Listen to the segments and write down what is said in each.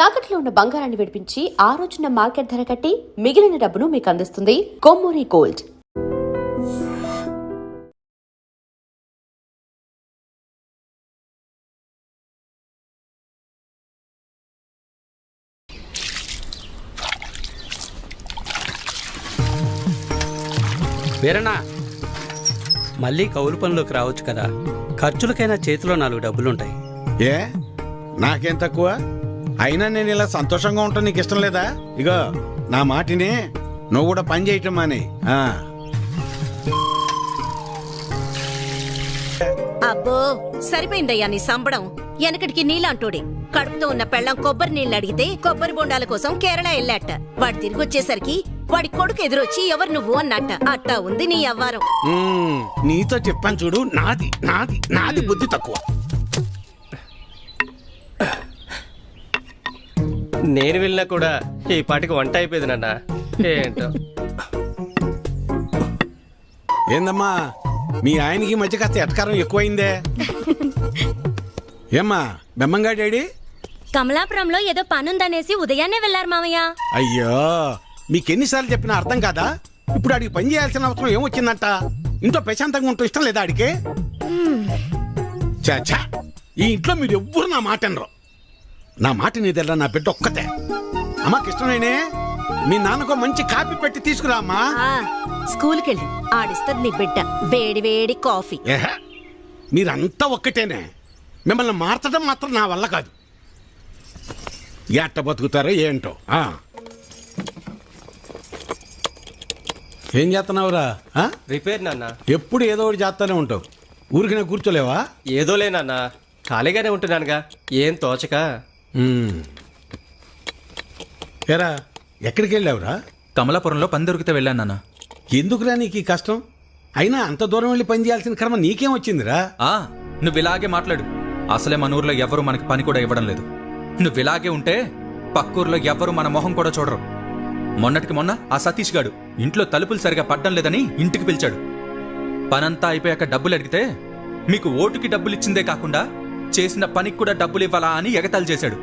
తాకట్లో ఉన్న బంగారాన్ని విడిపించి ఆ రోజున మార్కెట్ ధర కట్టి మిగిలిన డబ్బును మీకు అందిస్తుంది కొమ్మూరి గోల్డ్. వీరన్నా, మళ్ళీ కౌలు పనిలోకి రావచ్చు కదా. ఖర్చులకైనా చేతిలో 4 డబ్బులుంటాయి. ఏ నాకేం తక్కువ? అయినా నేను ఇలా సంతోషంగా ఉంటాను నీకు ఇష్టం లేదా? ఇగో నా మాటిని నువ్వు కూడా పని చేయటం అని. అబ్బో సరిపోయిందయ్యా నీ సంబడం. వెనకటికి నీలాంటోడే కడుపుతో ఉన్న పెళ్ళం కొబ్బరి నీళ్ళు అడిగితే కొబ్బరి బొండాల కోసం కేరళ వెళ్ళాట. వాడు తిరిగి వచ్చేసరికి వాడి కొడుకు ఎదురొచ్చి ఎవరు నువ్వు అన్నట్ట. అట్టా ఉంది నీ అవ్వారం. నీతో చెప్పాను చూడు, నాది నాది నాది బుద్ధి తక్కువ. నేను వెళ్ళినా కూడా ఈ పాటికి వంట అయిపోయింది నాన్న. ఏంటో ఏందమ్మా మీ ఆయనకి మధ్య కాస్త ఎటకారం ఎక్కువైందే? ఏమ్మా బెమ్మంగా డాడీ? కమలాపురంలో ఏదో పనుందనేసి ఉదయాన్నే వెళ్లారు మామయ్య. అయ్యో మీకెన్నిసార్లు చెప్పినా అర్థం కాదా? ఇప్పుడు ఆడికి పని చేయాల్సిన అవసరం ఏమొచ్చిందంట? ఇంట్లో ప్రశాంతంగా ఉంటూ ఇష్టం లేదా ఆడికి? చాచా ఈ ఇంట్లో మీరు ఎవ్వరు నా మాట అనరు. నా మాట నీదెల్లా నా బిడ్డ ఒక్కతే. అమ్మా కృష్ణనేనే మీ నాన్నకో మంచి కాపీ పెట్టి తీసుకురా అమ్మా. స్కూల్కి వెళ్ళి ఆడిస్తుంది నీ బిడ్డ వేడి వేడి కాఫీ. మీరంతా ఒక్కటేనే. మిమ్మల్ని మార్చడం మాత్రం నా వల్ల కాదు. ఎట్ట బతుకుతారో ఏంటో. ఏం చేస్తున్నావురా? రిపేర్ నాన్న. ఎప్పుడు ఏదో ఒకటి చేస్తానే ఉంటావు. ఊరికి కూర్చోలేవా? ఏదోలే నాన్న, ఖాళీగానే ఉంటున్నానుగా, ఏం తోచక. ఏరా ఎక్కడికి వెళ్ళావురా? కమలాపురంలో పని దొరికితే వెళ్ళాను నాన్న. ఎందుకురా నీకు ఈ కష్టం? అయినా అంత దూరం వెళ్ళి పని చేయాల్సిన కర్మ నీకేం వచ్చిందిరా? నువ్వు ఇలాగే మాట్లాడు. అసలే మన ఊర్లో ఎవరు మనకి పని కూడా ఇవ్వడం లేదు. నువ్వు ఇలాగే ఉంటే పక్కూర్లో ఎవరు మన మొహం కూడా చూడరు. మొన్నటికి మొన్న ఆ సతీష్ గాడు ఇంట్లో తలుపులు సరిగా పడ్డం లేదని ఇంటికి పిలిచాడు. పనంతా అయిపోయాక డబ్బులు అడిగితే మీకు ఓటుకి డబ్బులు ఇచ్చిందే కాకుండా చేసిన పనికి కూడా డబ్బులు ఇవ్వాలా అని ఎగతాళి చేశాడు.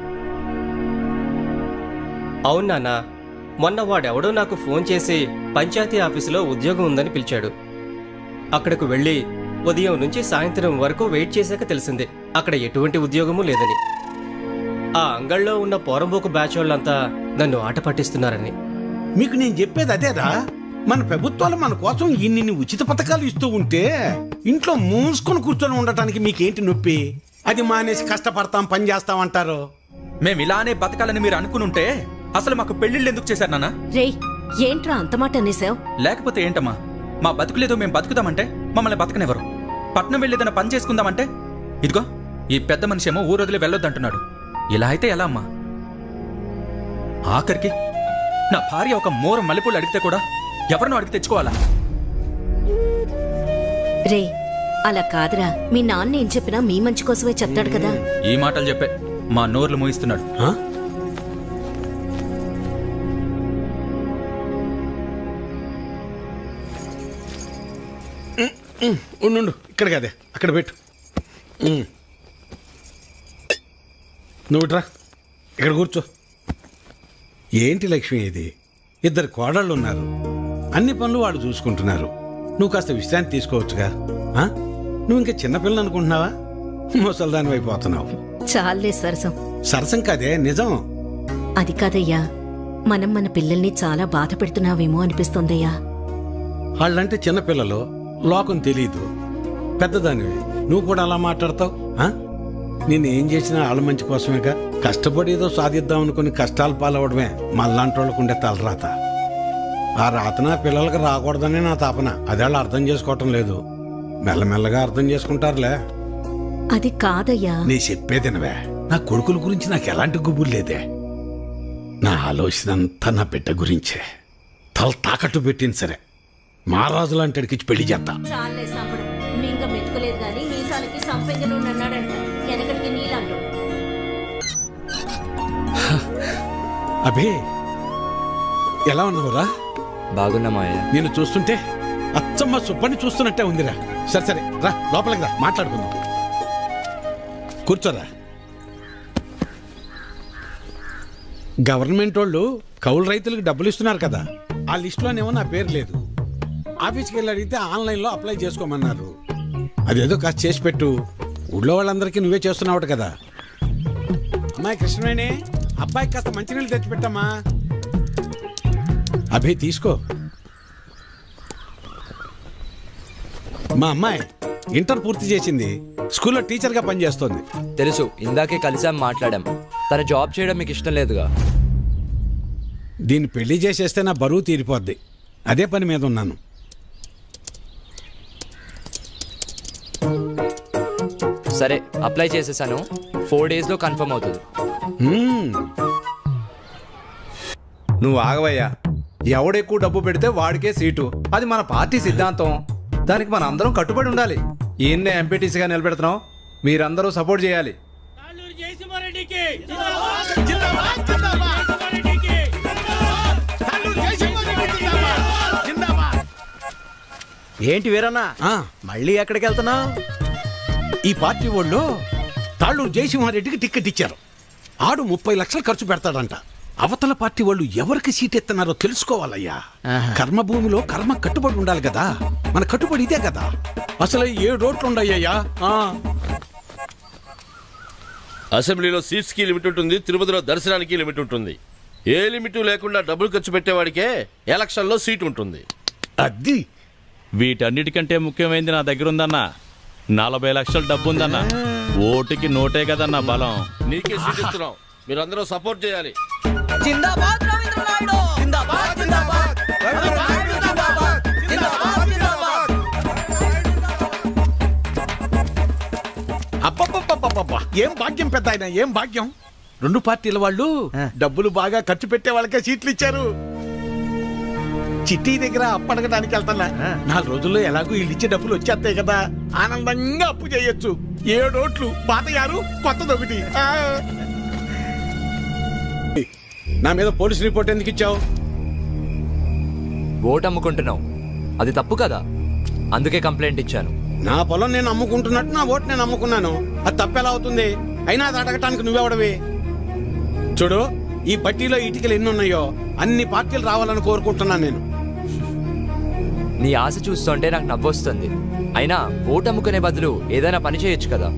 అవును నాన్న, మొన్న వాడెవడో నాకు ఫోన్ చేసి పంచాయతీ ఆఫీసులో ఉద్యోగం ఉందని పిలిచాడు. అక్కడకు వెళ్ళి ఉదయం నుంచి సాయంత్రం వరకు వెయిట్ చేశాక తెలిసిందే అక్కడ ఎటువంటి ఉద్యోగమూ లేదని. ఆ అంగళ్ళలో ఉన్న పోరంబోకు బ్యాచ్ వాళ్ళంతా నన్ను ఆట పట్టిస్తున్నారని. మీకు నేను చెప్పేది అదేరా. మన ప్రభుత్వాలు మన కోసం ఇన్ని ఉచిత పథకాలు ఇస్తూ ఉంటే ఇంట్లో మూసుకొని కూర్చొని ఉండటానికి మీకేంటి నొప్పి? అది మానేసి కష్టపడతాం పని చేస్తాం అంటారు. మేము ఇలానే బతకాలని మీరు అనుకునుంటే అసలు మాకు పెళ్లిళ్ళు ఎందుకు చేశారు నాన్న? రేయ్ ఏంట్రా అంత మాట అనేసావు? లేకపోతే ఏంటమ్మా, మా బతుకులేదో మేము బతుకుదామంటే మమ్మల్ని బతకనివ్వరు. పట్నం వెళ్ళేదన్న పని చేసుకుందామంటే ఇదిగో ఈ పెద్ద మనిషి ఏమో ఊరొదిలి వెళ్ళొద్దంటున్నాడు. ఇలా అయితే ఎలా అమ్మా? ఆఖరికి నా భార్య ఒక మోర మల్లెపూలు అడిగితే కూడా ఎవరినో అడిగి తెచ్చుకోవాలా? రే అలా కాదురా, మీ నాన్న ఏం చెప్పినా మీ మంచి కోసమే చెప్తాడు కదా. ఈ మాటలు చెప్పే మా నోర్లు మోయిస్తున్నాడు. ఉండు ఇక్కడ కదే అక్కడ పెట్టు. నువ్వు రా ఇక్కడ కూర్చో. ఏంటి లక్ష్మి ఇది? 2 కోడళ్ళు ఉన్నారు. అన్ని పనులు వాళ్ళు చూసుకుంటున్నారు. నువ్వు కాస్త విశ్రాంతి తీసుకోవచ్చుగా. నువ్వు ఇంకా చిన్నపిల్లని అనుకుంటున్నావా? ముసల్దాని అయిపోతున్నావు. చాలే సరసం. సరసం కాదే నిజం. అది కాదయ్యా, మనం మన పిల్లల్ని చాలా బాధ పెడుతున్నావేమో అనిపిస్తోందయ్యా. వాళ్ళంటే చిన్నపిల్లలు, లోకం తెలీదు. పెద్దదానివి నువ్వు కూడా అలా మాట్లాడతావు? నేనేం చేసినా వాళ్ళ మంచి కోసమేగా. కష్టపడి ఏదో సాధిద్దాం అనుకుని కష్టాలు పాలవడమే మళ్ళాంటి వాళ్ళకు ఉండే తలరాత. ఆ రాతన పిల్లలకు రాకూడదని నా తాపన. అదే వాళ్ళు అర్థం చేసుకోవటం లేదు. మెల్లమెల్లగా అర్థం చేసుకుంటారులే. అది కాదయ్యా. నీ చెప్పేదినవే. నా కొడుకుల గురించి నాకు ఎలాంటి గుబులు లేదే. నా ఆలోచన అంతా నా బిడ్డ గురించే. తల తాకట్టు పెట్టింది సరే మహారాజు లాంటి అడిగిచ్చి పెళ్లి చేస్తా. చాలే సంపడం. మింగ మెతుకులేదు గాని మీసాలకి సంపెంగలు అన్నాడంట. వెనకటికి నీలాంటో. అభి ఎలా ఉన్నావురా? బాగున్నామాయ. నేను చూస్తుంటే అచ్చమ్మ సుబ్బని చూస్తున్నట్టే ఉందిరా. సరే సరే రా లోపలికి రా, మాట్లాడుకుందాం. కూర్చోరా. గవర్నమెంట్ వాళ్ళు కౌలు రైతులకు డబ్బులు ఇస్తున్నారు కదా, ఆ లిస్టులోనేమో నా పేరు లేదు. ఆఫీస్కి వెళ్ళి అడిగితే ఆన్లైన్లో అప్లై చేసుకోమన్నారు. అదేదో కాస్త చేసి పెట్టు. ఊళ్ళో వాళ్ళందరికీ నువ్వే చేస్తున్నావు కదా. అమ్మాయి కృష్ణవేణి, అబ్బాయికి కాస్త మంచినీళ్ళు తెచ్చిపెట్టమ్మా. అభి తీసుకో. మా అమ్మాయి ఇంటర్ పూర్తి చేసింది, స్కూల్లో టీచర్గా పనిచేస్తోంది. తెలుసు, ఇందాకే కలిసాం, మాట్లాడాం. తన జాబ్ చేయడం మీకు ఇష్టం లేదుగా. దీన్ని పెళ్లి చేసేస్తే నా బరువు తీరిపోద్ది. అదే పని మీద ఉన్నాను. సరే, అప్లై చేసేసాను. 4 daysలో కన్ఫర్మ్ అవుతుంది. నువ్వు ఆగవయ్యా. ఎవడెక్కువ డబ్బు పెడితే వాడికే సీటు. అది మన పార్టీ సిద్ధాంతం. దానికి మన అందరం కట్టుబడి ఉండాలి. ఈయన్నే ఎంపీటీసీగా నిలబెడుతున్నాం. మీరందరూ సపోర్ట్ చేయాలి. ఏంటి వీరన్నా, మళ్ళీ ఎక్కడికి వెళ్తున్నావు? ఈ పార్టీ వాళ్ళు తాళ్ళూరు జయసింహారెడ్డికి టిక్కెట్ ఇచ్చారు. ఆడు 30 లక్షలు ఖర్చు పెడతాడంట. అవతల పార్టీ వాళ్ళు ఎవరికి సీట్ ఎత్తున్నారో తెలుసుకోవాలయ్యా. కర్మభూమిలో కర్మ కట్టుబడి ఉండాలి కదా. మన కట్టుబడి ఇదే కదా. అసలు 7 ఓట్లు ఉండయ్యా. అసెంబ్లీలో సీట్స్ కి లిమిట్ ఉంటుంది, తిరుపతిలో దర్శనానికి లిమిట్ ఉంటుంది. ఏ లిమిట్ లేకుండా డబ్బులు ఖర్చు పెట్టేవాడికే ఎలక్షన్లో సీట్ ఉంటుంది. అది వీటన్నిటికంటే ముఖ్యమైనది నా దగ్గర ఉందన్నా. 40 లక్షల డబ్బు ఉందన్నా. ఓటుకి నోటే కదన్నా బలం. నీకే సీట్ ఇస్తున్నాం, మీరందరూ సపోర్ట్ చేయాలి. జిందాబాద్ రవీంద్ర నాయుడు, జిందాబాద్ జిందాబాద్ రవీంద్ర నాయుడు, జిందాబాద్ జిందాబాద్ జిందాబాద్. అబ్బబ్బబ్బబ్బబ్బా, ఏం భాగ్యం పెద్ద ఆయన, ఏం భాగ్యం. 2 పార్టీల వాళ్ళు డబ్బులు బాగా ఖర్చు పెట్టే వాళ్ళకే సీట్లు ఇచ్చారు. చిట్టి దగ్గర అప్పు అడగడానికి వెళ్తున్నా. 4 రోజుల్లో ఎలాగో వీళ్ళు ఇచ్చే డబ్బులు వచ్చేస్తాయి కదా. ఆనందంగా అప్పు చేయొచ్చు. 7 ఓట్లు, పాత 6, కొత్తది 1. నా మీద పోలీస్ రిపోర్ట్ ఎందుకు ఇచ్చావు? ఓటు అమ్ముకుంటున్నావు, అది తప్పు కదా. అందుకే కంప్లైంట్ ఇచ్చాను. నా పొలం నేను అమ్ముకుంటున్నట్టు నా ఓటు నేను అమ్ముకున్నాను. అది తప్పెలా అవుతుంది? అయినా అది అడగటానికి నువ్వెవడవి? చూడు, ఈ పట్టీలో ఇటుకలు ఎన్ని ఉన్నాయో అన్ని పార్టీలు రావాలని కోరుకుంటున్నాను నేను. నీ ఆశ చూస్తుంటే నాకు నవ్వొస్తుంది. అయినా ఓటు అమ్ముకునే బదులు ఏదైనా పని చేయొచ్చు కదా.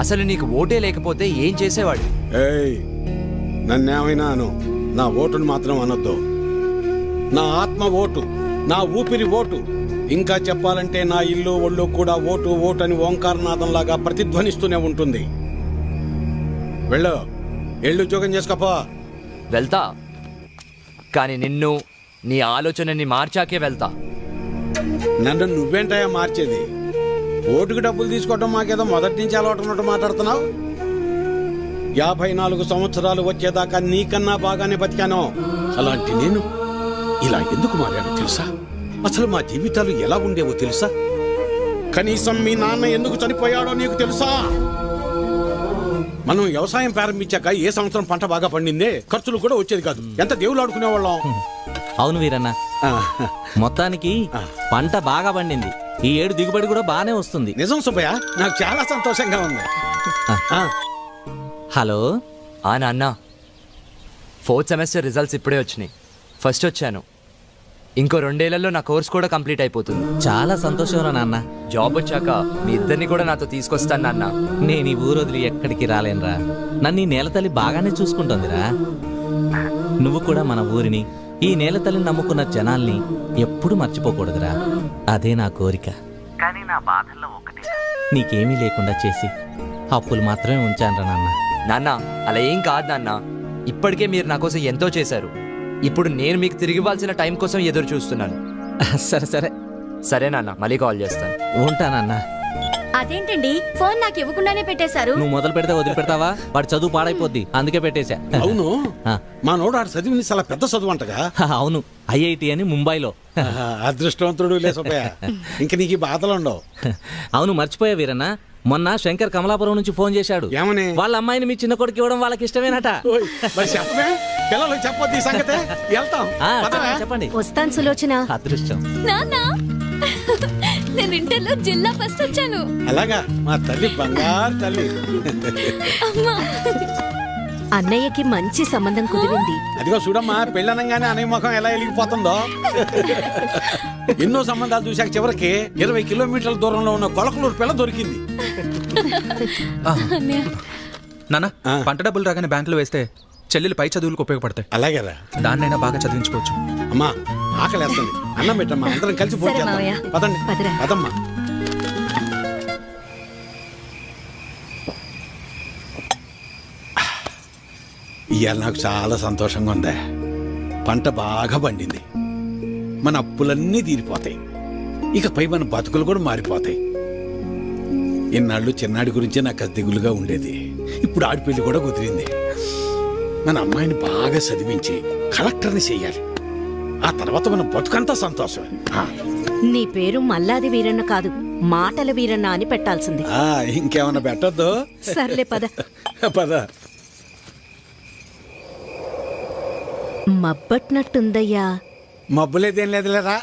అసలు నీకు ఓటే లేకపోతే ఏం చేసేవాడు? ఏయ్, నన్నేమైనా అను, నా ఓటును మాత్రం అనొద్దు. నా ఆత్మ ఓటు, నా ఊపిరి ఓటు. ఇంకా చెప్పాలంటే నా ఇల్లు ఒళ్ళు కూడా ఓటు ఓటు అని ఓంకారనాదంలాగా ప్రతిధ్వనిస్తూనే ఉంటుంది. వెళ్ళు, ఎళ్ళు ఉద్యోగం చేసుకోపో. వెళ్తా, కానీ నిన్ను, నీ ఆలోచనని మార్చాకే వెళ్తా. నన్ను నువ్వేంటయా మార్చేది? ఓటుకు డబ్బులు తీసుకోవడం మాకేదో మొదటి నుంచి అలవాటు ఉన్నట్టు మాట్లాడుతున్నావు. 54 సంవత్సరాలు వచ్చేదాకా నీకన్నా బాగానే బతికాను. అలాంటి నేను ఇలా ఎందుకు మారానో తెలుసా? అసలు మా జీవితాలు ఎలా ఉండేవో తెలుసా? కనీసం మీ నాన్న ఎందుకు చనిపోయాడో నీకు తెలుసా? మనం వ్యవసాయం ప్రారంభించాక ఏ సంవత్సరం పంట బాగా పండిందే, ఖర్చులు కూడా వచ్చేది కాదు. ఎంత దేవుళ్ళు ఆడుకునేవాళ్ళం. అవును వీరన్న, మొత్తానికి పంట బాగా పండింది. ఈ ఏడు దిగుబడి కూడా బానే వస్తుంది. నిజం సుబ్బయ్య, నాకు చాలా సంతోషంగా ఉంది. హలో. నాన్న, 4th సెమిస్టర్ రిజల్ట్స్ ఇప్పుడే వచ్చినాయి. ఫస్ట్ వచ్చాను. ఇంకో 2 ఏళ్లలో నా కోర్స్ కూడా కంప్లీట్ అయిపోతుంది. చాలా సంతోషం రా నాన్న. జాబ్ వచ్చాక మీ ఇద్దరిని కూడా నాతో తీసుకొస్తాను నాన్న. నేను ఈ ఊరు వదిలి ఎక్కడికి రాలేనురా. నన్ను ఈ నేలతల్లి బాగానే చూసుకుంటుందిరా. నువ్వు కూడా మన ఊరిని, ఈ నేలతల్లిని నమ్ముకున్న జనాల్ని ఎప్పుడు మర్చిపోకూడదురా. అదే నా కోరిక. కానీ నా బాధల్లో ఒకటి, నీకేమీ లేకుండా చేసి అప్పులు మాత్రమే ఉంచానురా నాన్న. నాన్న, అలా ఏం కాదు నాన్న. ఇప్పటికే మీరు నా కోసం ఎంతో చేశారు. ఇప్పుడు నేను మీకు తిరిగి ఇవ్వాల్సిన టైం కోసం ఎదురు చూస్తున్నాను. సరే సరే సరే నాన్న, మళ్ళీ కాల్ చేస్తాను. ఉంటానన్నా. అదేంటండి, ఫోన్ నాకు ఇవ్వకుండానే పెట్టేశారు. నువ్వు మొదలు పెడితే వదిలిపెడతావా? వాడి చదువు పాడైపోద్ది, అందుకే పెట్టేశా. అవును, మా నోడు ఆడు చదివింది చాలా పెద్ద చదువు అంటగా. అవును, IIT అని ముంబైలో. అదృష్టవంతుడు లే సుబ్బయ్య, ఇంక నీకు ఈ బాధలు ఉండవు. అవును, మర్చిపోయా వీరన్న. మొన్న శంకర్ కమలాపురం నుంచి ఫోన్ చేశాడు. ఏమని? వాళ్ళ అమ్మాయిని మీ చిన్న కొడుకు ఇవ్వడం వాళ్ళకి ఇష్టమేనట. ఓయ్, మరి చెప్పమే, పిల్లలకు చెప్పొద్దు ఈ సంగతే. వెళ్తాం, పదవే. చెప్పండి. వస్తాను సులోచన. అదృష్టం. నాన్న, నేను ఇంటర్లో జిల్లా ఫస్ట్ వచ్చాను. అలాగా, మా తల్లి బంగారు తల్లి. అమ్మా, అన్నయ్యకి మంచి సంబంధం కుదిరింది. అదిగో చూడమ్మా, పెళ్ళనంగానే అనే ముఖం ఎలా వెలిగిపోతుందో. ఎన్నో సంబంధాలు చూశాక చివరికి 20 కిలోమీటర్ల దూరంలో ఉన్న కొలకలూరు పిల్ల దొరికింది. నాన్న, పంట డబ్బులు రాగానే బ్యాంకులో వేస్తే చెల్లెలు పై చదువులకు ఉపయోగపడతాయి. అలాగేరా, దాన్నైనా బాగా చదివించుకోవచ్చు. అమ్మా ఆకలి వేస్తుంది, అన్నం పెట్టమ్మా, అందరం కలిసి సరే భోజనం మావయ్య. చేద్దాం. పదండి, పదరా. పదమ్మా. ఇవాళ నాకు చాలా సంతోషంగా ఉందే. పంట బాగా పండింది, మన అప్పులన్నీ తీరిపోతాయి, ఇకపై మన బతుకులు కూడా మారిపోతాయి. ఇన్నాళ్ళు చిన్నాడి గురించే నాకు అది దిగులుగా ఉండేది. ఇప్పుడు ఆడి పెళ్లి కూడా కుదిరింది. మన అమ్మాయిని బాగా చదివించి కలెక్టర్ని చెయ్యాలి. ఆ తర్వాత మన బతుకంతా సంతోషమే. నీ పేరు మల్లాది వీరన్న కాదు, మాటల వీరన్న అని పెట్టాల్సింది. ఇంకేమన్నా పెట్టద్దు. సర్లే పద. పద. మబ్బట్నట్టుందయ్యా. మబ్బులేదేం లేదులేరా.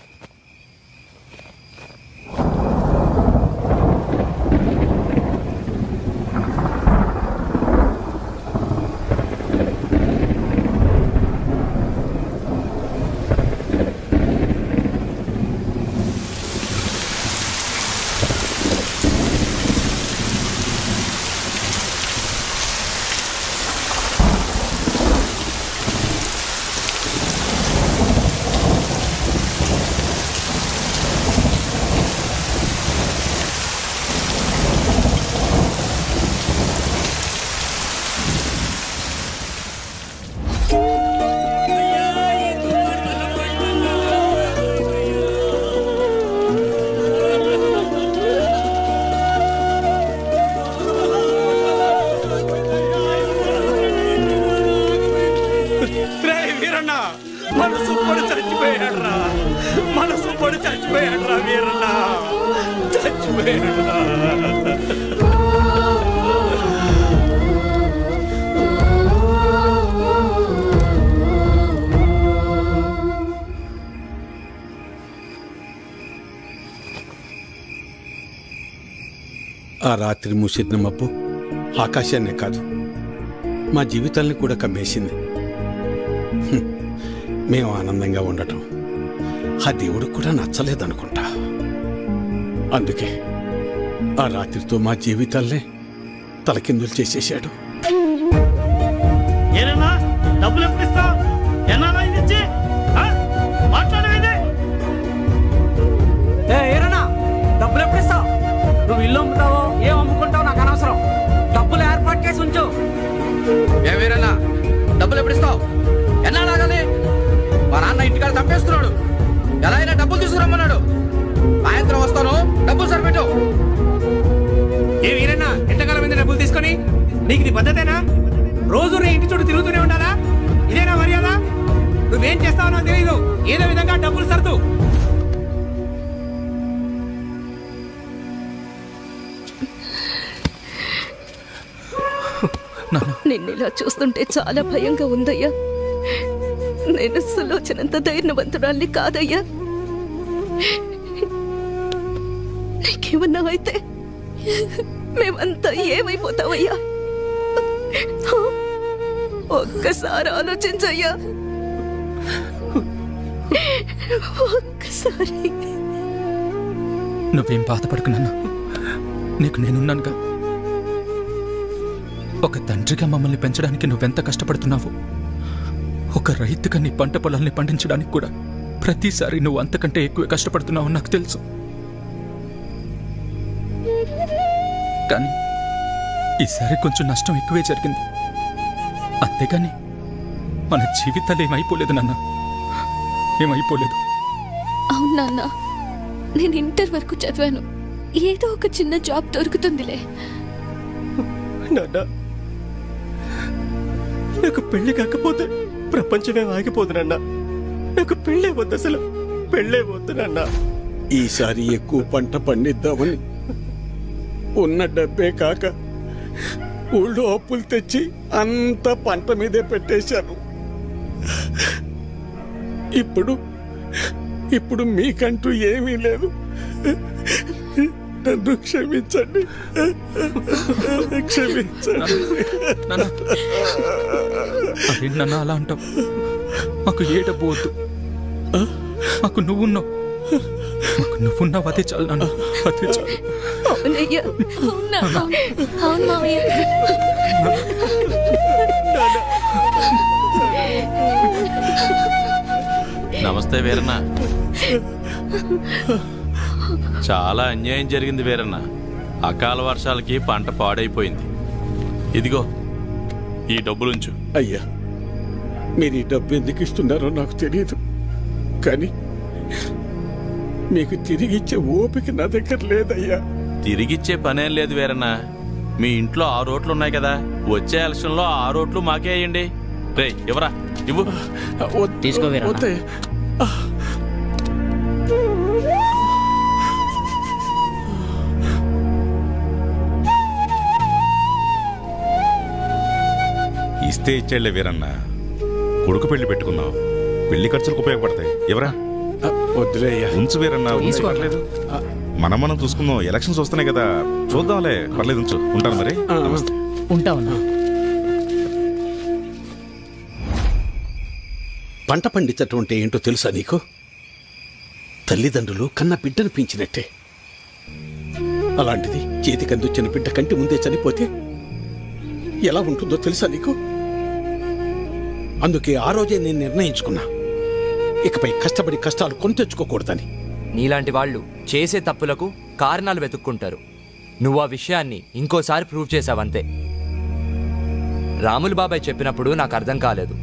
మనసు పడి చచ్చిపోయాడ్రా, మనసు పడి చచ్చిపోయాడ్రా వీరన్న, చచ్చిపోయాడ్రా. ఆ రాత్రి మూసిన మబ్బు ఆకాశాన్నే కాదు, మా జీవితాల్ని కూడా కమ్మేసింది. మేము ఆనందంగా ఉండటం ఆ దేవుడికి కూడా నచ్చలేదనుకుంటా. అందుకే ఆ రాత్రితో మా జీవితాల్నే తలకిందులు చేసేశాడు. ఏరన్నా డబ్బులు ఎప్పుడు ఇస్తావు? ఎన్నాళ్ళ ఇచ్చి మాట్లాడేది? ఏరన్నా డబ్బులు ఎప్పుడు ఇస్తావు? నువ్వు ఇల్లు అమ్ముతావో ఏం అమ్ముకుంటావు నాకు అనవసరం. డబ్బులు ఏర్పాటు చేసి ఉంచు. ఏ వీరన్నా, డబ్బులు ఎప్పుడు ఇస్తావు? ఎన్నాళ్ళాగాలి? మా నాన్న ఇంటికాడ తప్పేస్తున్నాడు. ఎలా అయినా డబ్బులు తీసుకురమ్మన్నాడు. సాయంత్రం వస్తాను, డబ్బులు సరిపెట్టు. ఏ వీరన్నా, ఎంతకాలం మీద డబ్బులు తీసుకొని? నీకు ఇది పద్ధతేనా? రోజు నీ ఇంటి చుట్టూ తిరుగుతూనే ఉండాలా? ఇదేనా మర్యాద? నువ్వేం చేస్తావో నాకు తెలియదు. ఏదో విధంగా డబ్బులు సర్దు. నిన్నిలా చూస్తుంటే చాలా భయంగా ఉందయ్యా. నేను సులోచనంత ధైర్యవంతురాల్ని కాదయ్యా. నీకేమన్నా అయితే మేమంతా ఏమైపోతావయ్యా? ఒక్కసారి ఆలోచించయ్యా, ఒక్కసారి. నువ్వేం బాధపడకు నాన్న, నీకు నేనున్నానుగా. ఒక తండ్రిగా మమ్మల్ని పెంచడానికి నువ్వెంత కష్టపడుతున్నావు. ఒక రైతుగా నీ పంట పొలాల్ని పండించడానికి కూడా ప్రతిసారి నువ్వు అంతకంటే ఎక్కువ కష్టపడుతున్నావు నాకు తెలుసు. కానీ ఈసారి కొంచెం నష్టం ఎక్కువే జరిగింది. అంతేగాని మన జీవితాలు ఏమైపోలేదు నాన్న, ఏమైపోలేదు. అవును నాన్న, నేను ఇంటర్ వరకు చదివాను. ఏదో ఒక చిన్న జాబ్ దొరుకుతుందిలే. నాన్న, నాకు పెళ్లి కాకపోతే ప్రపంచమే ఆగిపోదునన్నా. నాకు పెళ్ళే వద్దు, అసలు పెళ్ళే వద్దునన్నా. ఈసారి ఎక్కువ పంట పండిద్దామని ఉన్న డబ్బే కాక ఊళ్ళో అప్పులు తెచ్చి అంత పంట మీదే పెట్టేశాను. ఇప్పుడు మీకంటూ ఏమీ లేదు. నన్ను క్షమించండి, క్షమించండి. నన్ను అలా అంటావు? మాకు ఏ డబ్బు వద్దు, మాకు నువ్వున్నావు, మాకు నువ్వున్నావు, అదే చాలు నాన్న, అదే చాలు. అవునయ్యా, అవునా? అవును మావయ్య. నమస్తే వీరన్న. చాలా అన్యాయం జరిగింది వీరన్న. అకాల వర్షాలకి పంట పాడైపోయింది. ఇదిగో ఈ డబ్బులుంచు. అయ్యా, మీరు ఈ డబ్బు ఎందుకు ఇస్తున్నారో నాకు తెలియదు, కానీ మీకు తిరిగిచ్చే ఓపిక నా దగ్గర లేదయ్యా. తిరిగిచ్చే పనేం లేదు వీరన్న. మీ ఇంట్లో 6 ఓట్లు ఉన్నాయి కదా, వచ్చే ఎలక్షన్లో 6 ఓట్లు మాకే వేయండి. రే ఎవరా ఇవ్వు. వద్దయ్యా. ఇస్తే ఇచ్చేళ్లే వీరన్న. కొడుకు పెళ్లి పెట్టుకున్నావు, పెళ్లి ఖర్చులకు ఉపయోగపడతాయి. ఎవరా? వద్దులేయ్యా. ఉంచు వీరన్న, పర్లేదు. మనం చూసుకుందాం. ఎలక్షన్స్ వస్తున్నాయి కదా, చూద్దాంలే. పర్లేదు, ఉంచు. ఉంటాను మరి. ఉంటావున్నా. పంట పండించటం అంటే ఏంటో తెలుసా నీకు? తల్లిదండ్రులు కన్న బిడ్డను పెంచినట్టే. అలాంటిది చేతికందొచ్చిన బిడ్డ కంటి ముందే చనిపోతే ఎలా ఉంటుందో తెలుసా నీకు? అందుకే ఆ రోజే నేను నిర్ణయించుకున్నా, ఇకపై కష్టపడి కష్టాలు కొని తెచ్చుకోకూడదని. నీలాంటి వాళ్ళు చేసే తప్పులకు కారణాలు వెతుక్కుంటారు. నువ్వు ఆ విషయాన్ని ఇంకోసారి ప్రూవ్ చేశావంతే. రాములు బాబాయ్ చెప్పినప్పుడు నాకు అర్థం కాలేదు.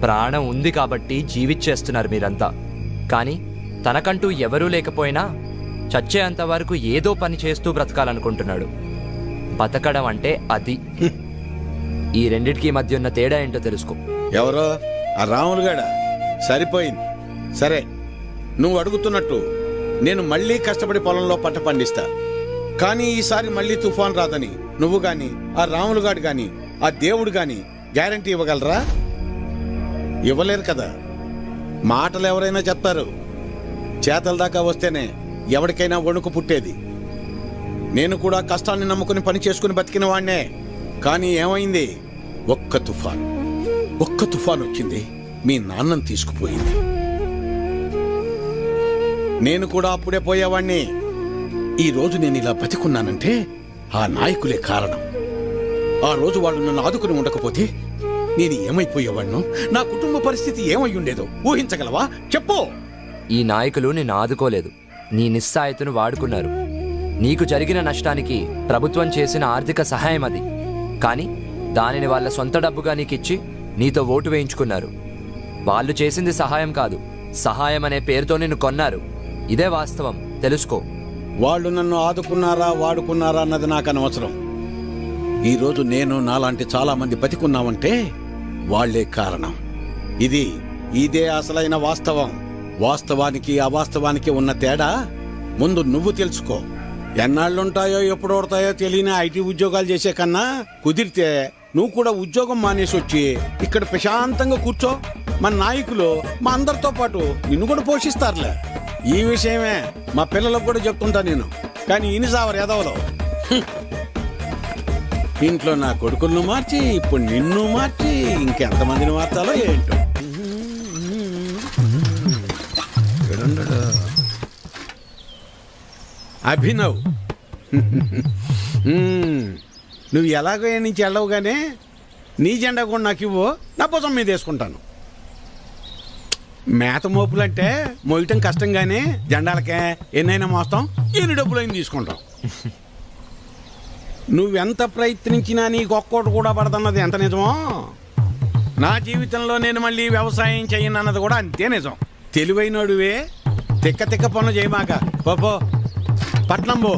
ప్రాణం ఉంది కాబట్టి జీవిచ్చేస్తున్నారు మీరంతా. కానీ తనకంటూ ఎవరూ లేకపోయినా చచ్చేంత వరకు ఏదో పని చేస్తూ బ్రతకాలనుకుంటున్నాడు. బతకడం అంటే అది. ఈ రెండిటికి మధ్య ఉన్న తేడా ఏంటో తెలుసుకో. ఎవరో ఆ రాములుగాడ సరిపోయింది. సరే, నువ్వు అడుగుతున్నట్టు నేను మళ్ళీ కష్టపడి పొలంలో పంట పండిస్తా. కానీ ఈసారి మళ్ళీ తుఫాన్ రాదని నువ్వు గాని, ఆ రాములుగాడు గాని, ఆ దేవుడు గాని గ్యారంటీ ఇవ్వగలరా? ఇవ్వలేరు కదా. మాటలు ఎవరైనా చెప్తారు, చేతల దాకా వస్తేనే ఎవరికైనా వణుకు పుట్టేది. నేను కూడా కష్టాన్ని నమ్ముకుని పని చేసుకుని బతికిన వాణ్ణే. కానీ ఏమైంది? ఒక్క తుఫాన్ వచ్చింది, మీ నాన్నని తీసుకుపోయింది. నేను కూడా అప్పుడే పోయేవాణ్ణి. ఈ రోజు నేను ఇలా బతికున్నానంటే ఆ నాయకులే కారణం. ఆ రోజు వాళ్ళు నన్ను ఆదుకుని ఉండకపోతే నేను ఏమైపోయేవాణ్ణో, నా కుటుంబ పరిస్థితి ఏమై ఉండేదో ఊహించగలవా? చెప్పు. ఈ నాయకులు నిన్ను ఆదుకోలేదు, నీ నిస్సాయతను వాడుకున్నారు. నీకు జరిగిన నష్టానికి ప్రభుత్వం చేసిన ఆర్థిక సహాయం అది. కానీ దానిని వాళ్ళ సొంత డబ్బుగా నీకిచ్చి నీతో ఓటు వేయించుకున్నారు. వాళ్ళు చేసింది సహాయం కాదు, సహాయం అనే పేరుతో నిన్ను కొన్నారు. ఇదే వాస్తవం, తెలుసుకో. వాళ్ళు నన్ను ఆదుకున్నారా వాడుకున్నారా అన్నది నాకు అనవసరం. ఈరోజు నేను నాలాంటి చాలా మంది బతికున్నామంటే వాళ్లే కారణం. ఇదే అసలైన వాస్తవం. వాస్తవానికి అవాస్తవానికి ఉన్న తేడా ముందు నువ్వు తెలుసుకో. ఎన్నాళ్ళుంటాయో ఎప్పుడు ఓడతాయో తెలియని ఐటీ ఉద్యోగాలు చేసే కన్నా కుదిరితే నువ్వు కూడా ఉద్యోగం మానేసి వచ్చి ఇక్కడ ప్రశాంతంగా కూర్చో. మన నాయకులు మా అందరితో పాటు నిన్ను కూడా పోషిస్తారులే. ఈ విషయమే మా పిల్లలకు కూడా చెప్తుంటా నేను. కానీ ఇనిసావరు ఎదవలో ఇంట్లో నా కొడుకులను మార్చి ఇప్పుడు నిన్ను మార్చి ఇంకెంతమందిని మార్చాలో ఏంటో. అభినవ్, నువ్వు ఎలాగో నుంచి వెళ్ళవుగానే నీ జెండా కూడా నాకు ఇవ్వు, నా భుజం మీద వేసుకుంటాను. మేత మోపులంటే మోయటం కష్టంగానే జెండాలకే ఎన్నైనా మోస్తాం, ఎన్ని డబ్బులైనా తీసుకుంటాం. నువ్వెంత ప్రయత్నించినా నీకు ఒక్కోటి కూడా పడదన్నది ఎంత నిజమో, నా జీవితంలో నేను మళ్ళీ వ్యవసాయం చేయనన్నది కూడా అంతే నిజం. తెలివైనడువే, తిక్క పనులు చేయమాక. పో పట్నం పో.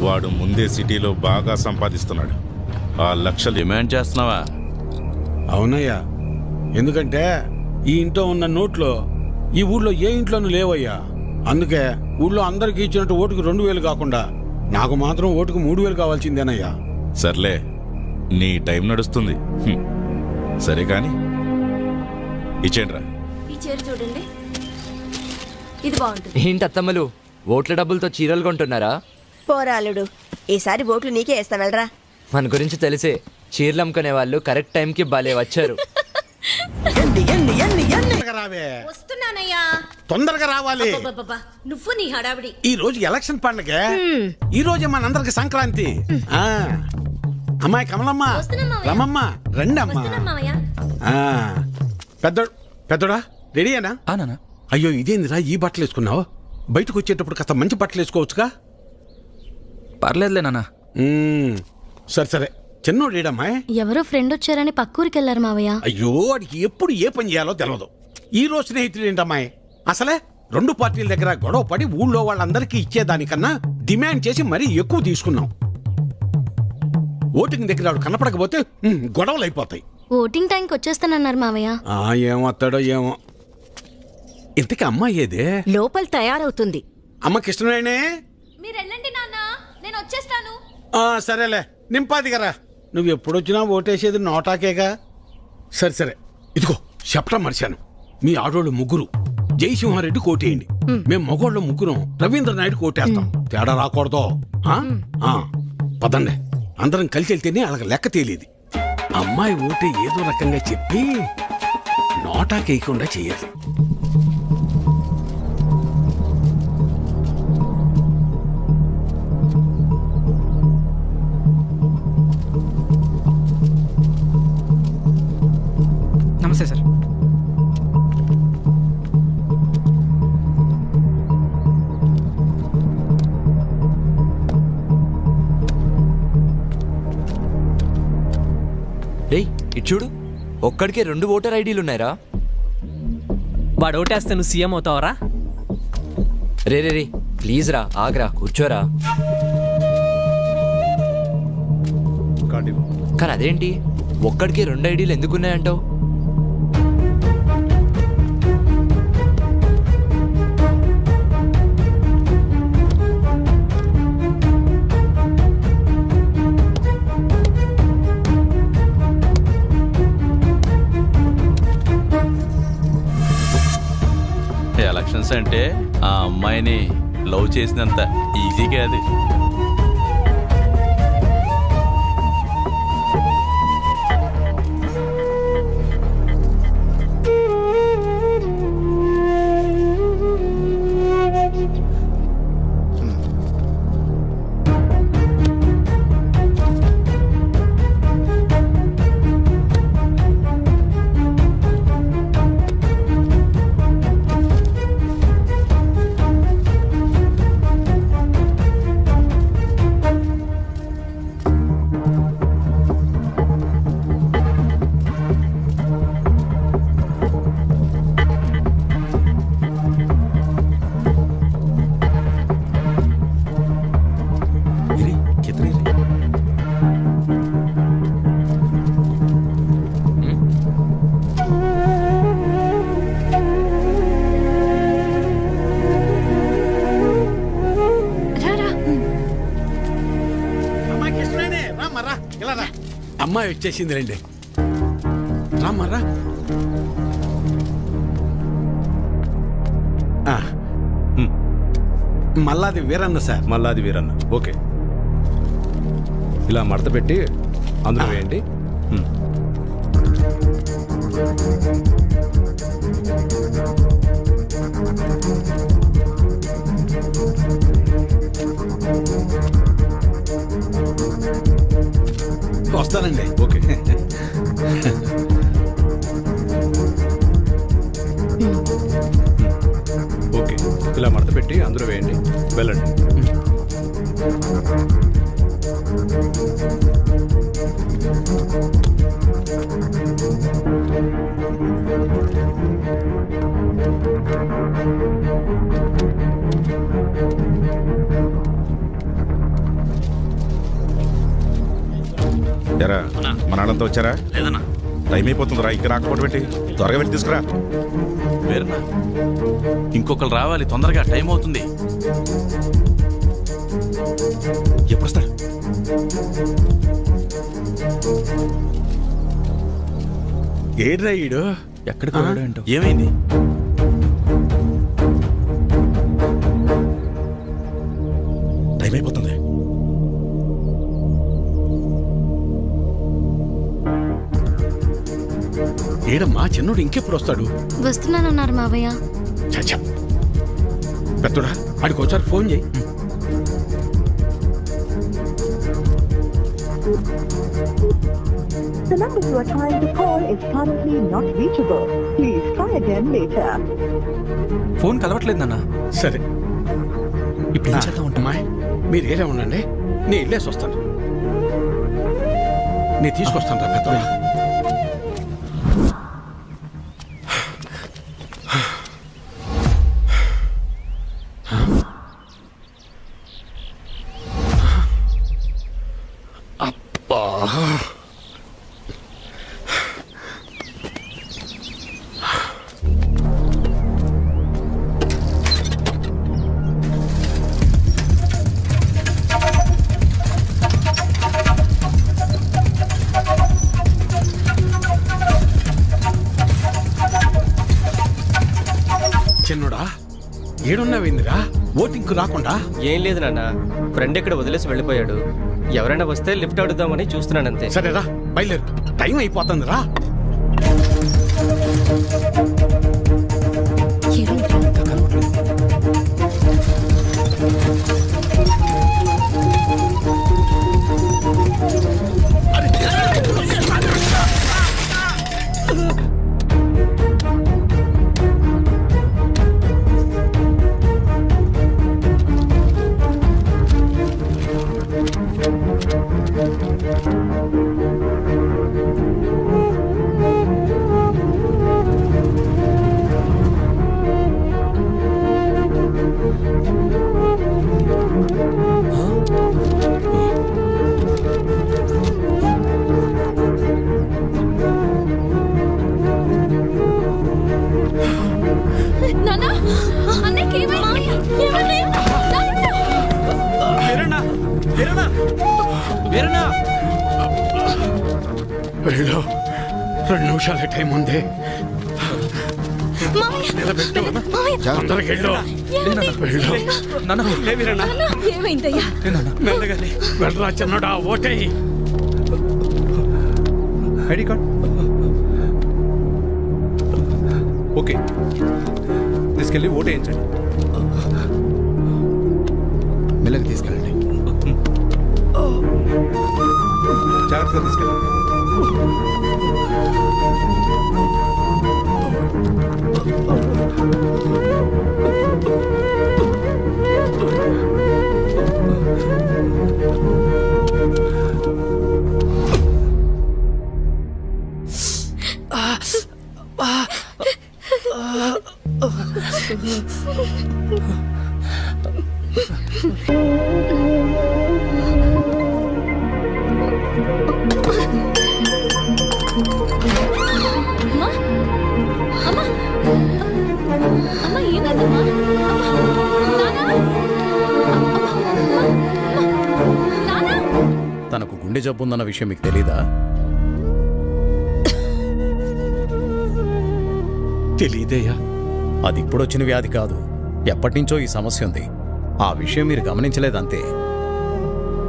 వాడు ముందే సిటీలో బాగా సంపాదిస్తున్నాడు. ఆ లక్షలు డిమాండ్ చేస్తున్నావా? అవునయ్యా, ఎందుకంటే ఈ ఇంట్లో ఉన్న నోట్లో ఈ ఊళ్ళో ఏ ఇంట్లోనూ లేవయ్యా. అందుకే ఊళ్ళో అందరికి ఇచ్చినట్టు ఓటుకు 2000 కాకుండా నాకు మాత్రం ఓటుకు 3000 కావాల్సిందేనయ్యా. సర్లే, నీ టైం నడుస్తుంది. సరే కాని ఇచ్చేండ్రా. ఈ చీర చూడండి, ఇది బాగుంటుంది. ఏంటి అత్తమ్మలు ఓట్ల డబ్బులతో చీరలు కొంటున్నారా? పోరాలుడు, ఈసారి ఓట్లు నీకే వేస్తా వెళ్ళరా. మన గురించి తెలిసే చీరలు అమ్ముకునే వాళ్ళు కరెక్ట్ టైంకి భలే వచ్చారు. తొందరగా రావే, వస్తున్నానయ్యా. తొందరగా రావాలి. అబ్బబ్బబ్బా, నువ్వు నీ హడావిడి. ఈ రోజు ఎలక్షన్ పండుగ, ఈ రోజు మనందరికి సంక్రాంతి. ఆ అమ్మాయి కమలమ్మ, రమమ్మ, రండి అమ్మా. ఆ, పెద్దోడా రెడీయేనా? నాన్న అయ్యో ఇదేందిరా ఈ బట్టలు వేసుకున్నావు? బయటకు వచ్చేటప్పుడు కాస్త మంచి బట్టలు వేసుకోవచ్చుగా. పర్లేదులే నాన్న. సరే సరే. చిన్నోడు ఏడమ్మాయి? ఎవరో ఫ్రెండ్ వచ్చారని పక్కూరికి వెళ్ళారు మావయ్య. అయ్యో వాడికి ఎప్పుడు ఏ పని చేయాలో తెలియదు. ఈ రోజు స్నేహితుడు ఏంటమ్మాయి? అసలే రెండు పార్టీల దగ్గర గొడవ పడి ఊళ్ళో వాళ్ళందరికీ ఇచ్చేదానికన్నా డిమాండ్ చేసి మరీ ఎక్కువ తీసుకున్నాం. ఓటింగ్ దగ్గర వాడు కనపడకపోతే గొడవలు అయిపోతాయి. ఓటింగ్ టైంకి వచ్చేస్తానన్నారు మావయ్య. ఏమొస్తాడో ఏమో. ఇంతకీ అమ్మాయి ఏదే? లోపల తయారవుతుంది. అమ్మకి ఇష్టమేనే? మీరు వెళ్ళండి నాన్న, నేను వచ్చేస్తాను. సరేలే, నింపాది కదా. నువ్వు ఎప్పుడొచ్చినా ఓటేసేది నోటాకేగా. సరే సరే, ఇదిగో చెప్పడం మర్చాను. మీ ఆడోళ్ళు ముగ్గురు జయసింహారెడ్డి కోటేయండి, మేము మగోళ్ళు ముగ్గురం రవీంద్ర నాయుడు కోటేస్తాం. తేడా రాకూడదు. పదండి, అందరం కలిసి వెళ్తేనే అలాగ లెక్క తేలేది. అమ్మాయి ఓటే ఏదో రకంగా చెప్పి నోటాకేయకుండా చెయ్యాలి. నమస్తే సార్. రేయ్ ఇటు చూడు, ఒక్కడికే 2 ఓటర్ ఐడీలు ఉన్నాయరా. వాడు ఓటేస్తే నువ్వు CM అవుతావరా? Ray ray ray please రా, ఆగ్రా, కూర్చోరా. కానీ అదేంటి ఒక్కడికి 2 ఐడీలు ఎందుకున్నాయంటావు? ఎలక్షన్స్ అంటే ఆ అమ్మాయిని లవ్ చేసినంత ఈజీగా అది. అమ్మాయి వచ్చేసింది రండి. రామ్మరా. మల్లాది వీరన్న సార్. మల్లాది వీరన్న, ఓకే. ఇలా మడత పెట్టి అందులో వేయండి. వస్తానండి. ఓకే. ఓకే, ఇలా మడత పెట్టి అందులో వేయండి. వెళ్ళండి. ఎరా మన వాళ్ళంతా వచ్చారా? లేదన్నా, టైం అయిపోతుందిరా. ఇంకా రాకపోవడం ఏంటి? త్వరగా వెళ్ళి తీసుకురా. వేరన్నా, ఇంకొకరు రావాలి తొందరగా, టైం అవుతుంది. ఎప్పుడు వస్తాడు? ఏడ్రా ఈడు? ఎక్కడికి వెళ్ళాడు ఏంటో. ఏమైంది? టైం అయిపోతుంది. ఏడమ్మా చిన్నోడు ఇంకెప్పుడు వస్తాడు? వస్తున్నానన్నారు మావయ్య. చచ్చా పెద్దోడా ఆడికి ఒకసారి ఫోన్ చేయి. The number you are trying to call is currently not reachable. Please try again later. Phone కలవట్లేదు నాన్న. సరే ఇప్పుడు ఏం చేద్దాం ఉంటా? అమ్మాయి మీరు ఏరే ఉండండి, నేను వెళ్ళేసి వస్తాను. నేను తీసుకొస్తాను రా పెద్దోడా. అబ్బా చిన్నోడా ఏడున్నావేందిరా? ఓటింగ్కు రాకుండా? ఏం లేదు నాన్న, ఫ్రెండ్ ఇక్కడ వదిలేసి వెళ్ళిపోయాడు. ఎవరైనా వస్తే లిఫ్ట్ అడుగుదామని చూస్తున్నానంతే. సరేరా బయలుదేరు, టైం అయిపోతుంది రా. నానా అన్నయ్యకి ఏమైంది? వీరన్నా వీరన్నా వీరన్నా వెళ్ళు, 2 నిమిషాల టైం ఉంది. నిలబెట్టు, తొందరగా వెళ్ళు. వెళ్ళు. లే వీరన్నా, ఏమైందయ్యా? మెల్లగానే వెళ్ళరా చిన్నోడా, ఓటే. ఐడి కార్డ్ ఓకే, తీసుకెళ్ళి ఓటు వేయించండి. మెల్లగా తీసుకెళ్ళండి, జాగ్రత్తగా తీసుకెళ్ళండి. అమ్మా ఏమైందమ్మా? తనకు గుండె జబ్బు ఉందన్న విషయం మీకు తెలీదా? తెలీదయ్యా. అది ఇప్పుడొచ్చిన వ్యాధి కాదు, ఎప్పటినుంచో ఈ సమస్య ఉంది. ఆ విషయం మీరు గమనించలేదంతే.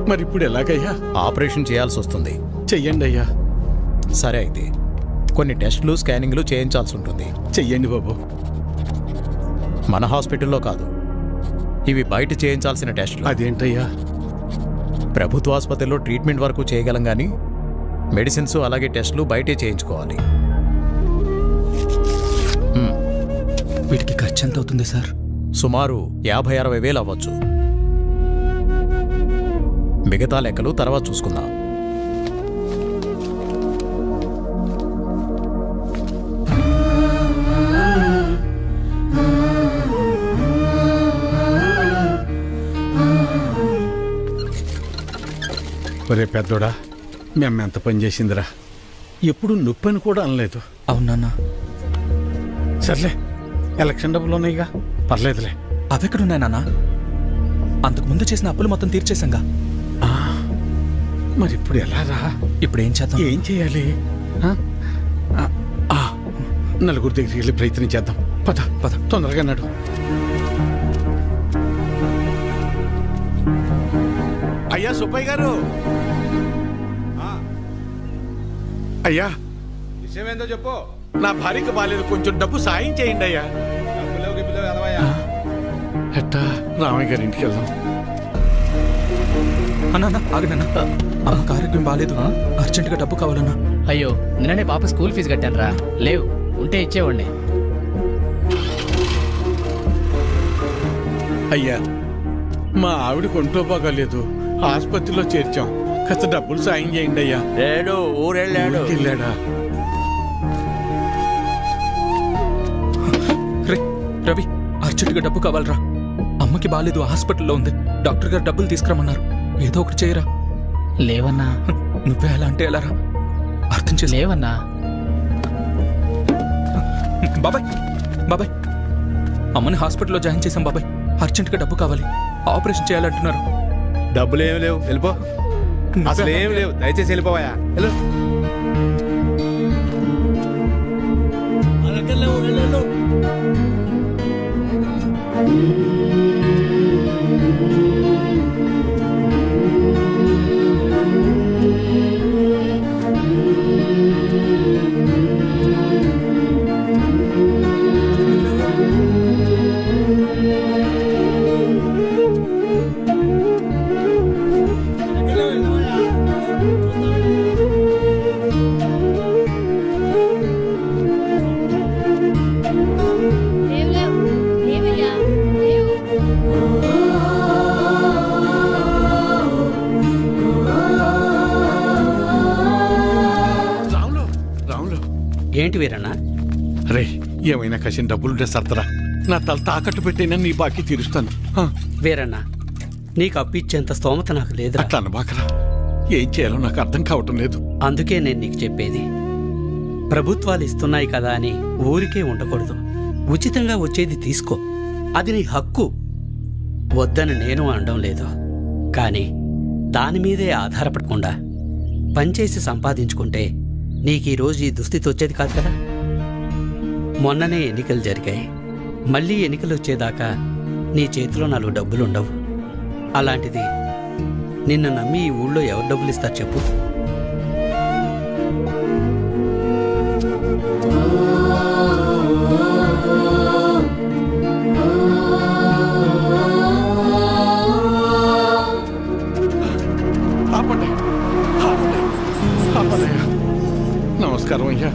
మరి ఇప్పుడు ఎలాగయ్యా? ఆపరేషన్ చేయాల్సి వస్తుంది. చెయ్యండి అయ్యా. సరే అయితే కొన్ని టెస్టులు స్కానింగ్లు చేయించాల్సి ఉంటుంది. చెయ్యండి బాబు. మన హాస్పిటల్లో కాదు, ఇవి బయట చేయించాల్సిన టెస్టులు. అదేంటయ్యా? ప్రభుత్వ ఆసుపత్రిలో ట్రీట్మెంట్ వరకు చేయగలం కానీ మెడిసిన్స్ అలాగే టెస్టులు బయటే చేయించుకోవాలి. వీటికి ఖర్చు ఎంత అవుతుంది సార్? సుమారు 50-60 వేలు అవ్వచ్చు. మిగతా లెక్కలు తర్వాత చూసుకుందాం. ఒరే పెద్దోడా, మేము ఎంత పని చేసిందిరా. ఎప్పుడు నొప్పని కూడా అనలేదు. అవునన్నా. సర్లే, ఎలక్షన్ డబ్బులు ఉన్నాయిగా, పర్లేదులే. అవెక్కడున్నాయి నాన్న? అంతకుముందు చేసిన అప్పులు మొత్తం తీర్చేశాంగా. మరి ఇప్పుడు ఎలా రా? ఇప్పుడు ఏం చేద్దాం? ఏం చేయాలి? నలుగురు దగ్గరికి వెళ్ళి ప్రయత్నం చేద్దాం. పద పద, తొందరగా నడు. సుబ్బయ్య గారు. అయ్యా, విషయం ఏందో చెప్పు. నా భార్యకి బాలేదు, కొంచెం డబ్బు సాయం చేయండి అయ్యా. ఎట్టా రామయ్య గారి ఇంటికి వెళ్దాం. అన్నా ఆగనన్నా, అమ్మకి ఆరోగ్యం బాగాలేదు, అర్జెంటుగా డబ్బు కావాలన్నా. అయ్యో, నిన్ననే పాప స్కూల్ ఫీజు కట్టాను రా. లేవు, ఉంటే ఇచ్చేవాడిని. అయ్యా, మా ఆవిడకి ఒంట్లో బాగాలేదు, ఆసుపత్రిలో చేర్చాం, కాస్త డబ్బులు సాయం చేయండి అయ్యా. లేడు, ఊరెళ్ళాడు. వెళ్ళాడా? రవి, అర్జెంటుగా డబ్బు కావాలరా. అమ్మకి బాగాలేదు, హాస్పిటల్లో ఉంది, డాక్టర్ గారు డబ్బులు తీసుకురమ్మన్నారు. ఏదో ఒకటి చేయరా. లేవన్నా. నువ్వే అలా అంటే ఎలా రా? అర్థం చేసి. లేవన్నా. బాబాయ్ బాబాయ్, అమ్మని హాస్పిటల్లో జాయిన్ చేశాం బాబాయ్. అర్జెంటుగా డబ్బు కావాలి, ఆపరేషన్ చేయాలంటున్నారు. డబ్బులు ఏమి లేవు, వెళ్ళిపో. అసలు ఏమి లేవు, దయచేసి వెళ్ళిపోవా. వెళ్ళు. రాములు, రాములు. ఏంటి వీరన్నా? రే, ఏమైనా కసిన డబ్బులుంటే సర్దరా. నా తల తాకట్టు పెట్టైనా నీ బాకీ తీరుస్తాను. వీరన్నా, నీకు అప్పు ఇచ్చేంత స్తోమత నాకు లేదు. అట్లా అనబాకరా. ఏం చేయాలో నాకు అర్థం కావటం లేదు. అందుకే నేను నీకు చెప్పేది, ప్రభుత్వాలు ఇస్తున్నాయి కదా అని ఊరికే ఉండకూడదు. ఉచితంగా వచ్చేది తీసుకో, అది నీ హక్కు. వద్దని నేను అనడం లేదు, కానీ దాని మీదే ఆధారపడకుండా పనిచేసి సంపాదించుకుంటే నీకీరోజు ఈ దుస్థితి వచ్చేది కాదు కదా. మొన్ననే ఎన్నికలు జరిగాయి, మళ్ళీ ఎన్నికలు వచ్చేదాకా నీ చేతిలో 4 డబ్బులుండవు. అలాంటిది నిన్ను నమ్మి ఈ ఊళ్ళో ఎవరు డబ్బులు ఇస్తారు చెప్పు? ఆపండి, ఆపండి, ఆపండయ్యా. నమస్కారం అయ్యా.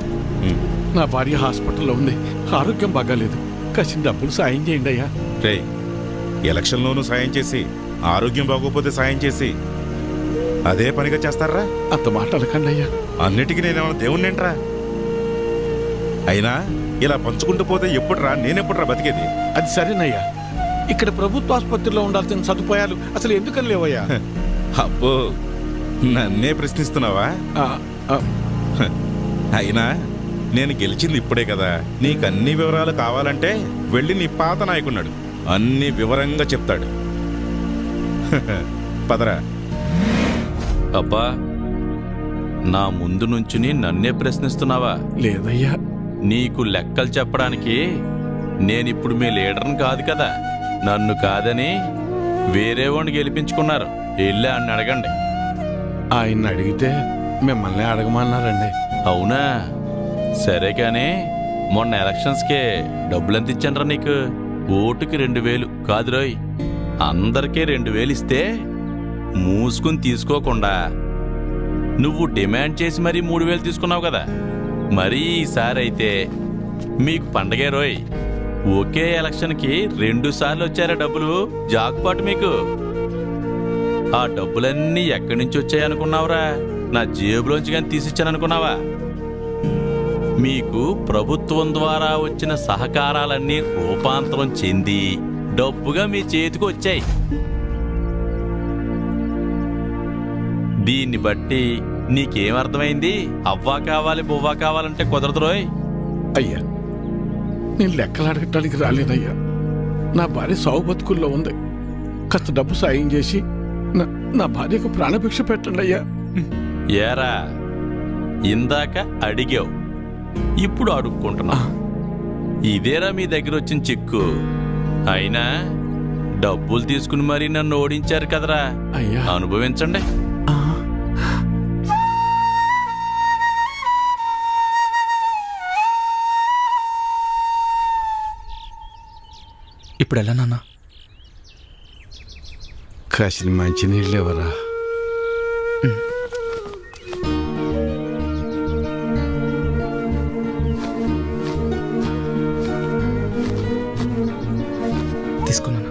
నా భార్య హాస్పిటల్లో ఉంది, ఆరోగ్యం బాగాలేదు, కసిన డబ్బులు సాయం చేయండి అయ్యా. రే, ఎలక్షన్లోనూ సాయం చేసి ఆరోగ్యం బాగోపోతే సాయం చేసి అదే పనిగా చేస్తారా? అంత మాట అనకండి అయ్యా. అన్నిటికీ నేనేమన్నా దేవుణ్ణేంట్రా? అయినా ఇలా పంచుకుంటూ పోతే ఎప్పుడురా, నేనెప్పుడురా బతికేది? అది సరేనయ్యా, ఇక్కడ ప్రభుత్వ ఆసుపత్రిలో ఉండాల్సిన సదుపాయాలు అసలు ఎందుకని లేవయ్యా? అబ్బో, నన్నే ప్రశ్నిస్తున్నావా? అయినా నేను గెలిచింది ఇప్పుడే కదా. నీకు అన్ని వివరాలు కావాలంటే వెళ్ళి నీ పాత నాయకున్నాడు, అన్ని వివరంగా చెప్తాడు. పదరా. అబ్బా, నా ముందు నుంచుని నన్నే ప్రశ్నిస్తున్నావా? లేదయ్యా. నీకు లెక్కలు చెప్పడానికి నేనిప్పుడు మీ లీడర్ని కాదు కదా. నన్ను కాదని వేరే వాడిని గెలిపించుకున్నారు. వెళ్ళి అని అడగండి. ఆయన్ని అడిగితే మిమ్మల్ని అడగమన్నారండి. అవునా? సరే కానీ మొన్న ఎలక్షన్స్కే డబ్బులెంత ఇచ్చానరా నీకు? ఓటుకి 2000 కాదు రోయ్, అందరికీ 2000 ఇస్తే మూసుకుని తీసుకోకుండా నువ్వు డిమాండ్ చేసి మరీ 3000 తీసుకున్నావు కదా. మరీ ఈసారి అయితే మీకు పండగే రోయ్. ఒకే ఎలక్షన్కి 2 సార్లు వచ్చారా డబ్బులు? జాక్పాట్ మీకు. ఆ డబ్బులన్నీ ఎక్కడి నుంచి వచ్చాయనుకున్నావురా? నా జేబులోంచి కానీ తీసిచ్చాననుకున్నావా? మీకు ప్రభుత్వం ద్వారా వచ్చిన సహకారాలన్నీ రూపాంతరం చెంది డబ్బుగా మీ చేతికి వచ్చాయి. దీన్ని బట్టి నీకేమర్థమైంది? అవ్వా కావాలి బువ్వా కావాలంటే కుదరదు రోయ్. అయ్యా, నేను లెక్కలు అడగటానికి రాలేదయ్యా. నా భార్య సావు బతుకుల్లో ఉంది, కాస్త డబ్బు సాయం చేసి నా భార్యకు ప్రాణభిక్ష పెట్టండి అయ్యా. ఏరా, ఇందాక అడిగావు, ఇప్పుడు అడుక్కుంటున్నా. ఇదేరా మీ దగ్గర వచ్చిన చిక్కు. అయినా డబ్బులు తీసుకుని మరీ నన్ను ఓడించారు కదరా, అయ్యా. అనుభవించండి. ఇప్పుడు ఎలా నాన్న? కాసిన మంచి నీళ్ళు ఎవరా? తీసుకున్నాను.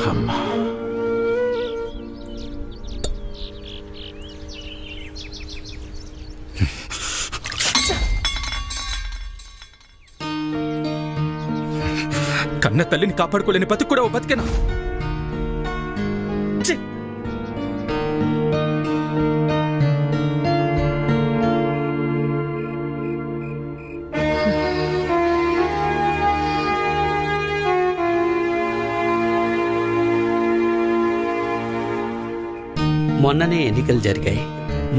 అమ్మా, కన్న తల్లిని కాపాడుకోలేని బతుకు కూడా ఓ బతికేనా? ఛీ! మొన్ననే ఎన్నికలు జరిగాయి.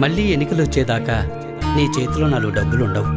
మళ్ళీ ఎన్నికలు వచ్చేదాకా నీ చేతిలో 4 డబ్బులు ఉండవు.